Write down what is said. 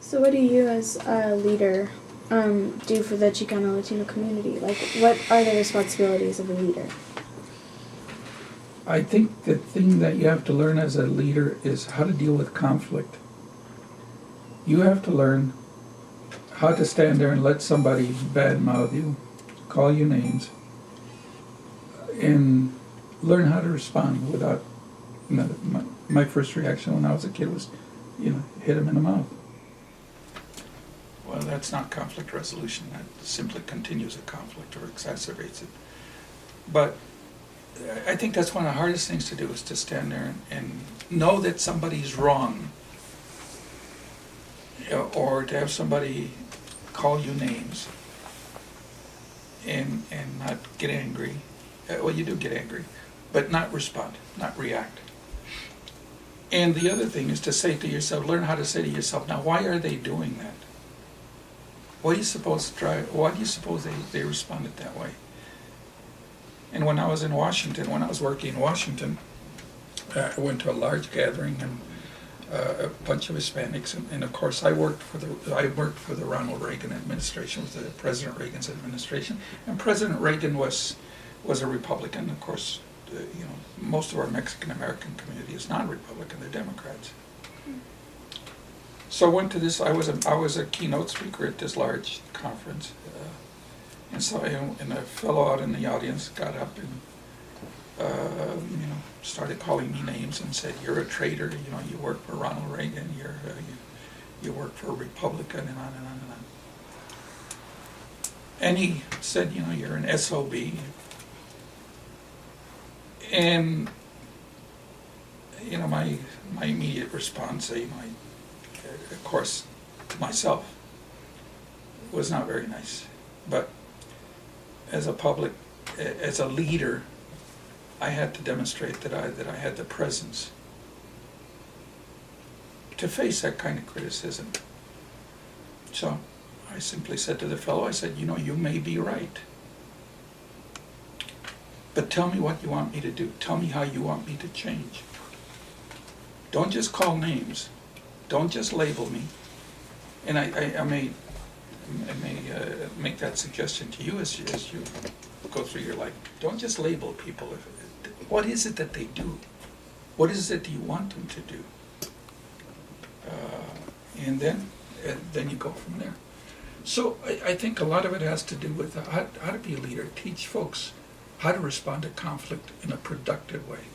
So what do you as a leader do for the Chicano Latino community? Like, what are the responsibilities of a leader? I think the thing that you have to learn as a leader is how to deal with conflict. You have to learn how to stand there and let somebody badmouth you, call you names, and learn how to respond without, my first reaction when I was a kid was, hit him in the mouth. Well, that's not conflict resolution. That simply continues a conflict or exacerbates it. But I think that's one of the hardest things to do, is to stand there and know that somebody's wrong, or to have somebody call you names and not get angry. Well, you do get angry, but not respond, not react. And the other thing is to say to yourself, learn how to say to yourself, now why are they doing that? Why do you suppose they responded that way? And when I was in Washington, when I was working in Washington, I went to a large gathering and a bunch of Hispanics, and of course I worked for the Ronald Reagan administration, with the President Reagan's administration, and President Reagan was a Republican. Of course, most of our Mexican American community is non-Republican; they're Democrats. So I went to this. I was a keynote speaker at this large conference, and so a fellow out in the audience got up and started calling me names and said, "You're a traitor. You work for Ronald Reagan. You work for a Republican," and on and on and on. And he said, "You're an SOB." And my immediate response, of course, to myself, was not very nice. But as a leader, I had to demonstrate that I had the presence to face that kind of criticism. So I simply said to the fellow, I said, you may be right, but tell me what you want me to do. Tell me how you want me to change. Don't just call names. Don't just label me. And I may make that suggestion to you as you go through your life. Don't just label people. What is it that they do? What is it that you want them to do? And then you go from there. So I think a lot of it has to do with how to be a leader. Teach folks how to respond to conflict in a productive way.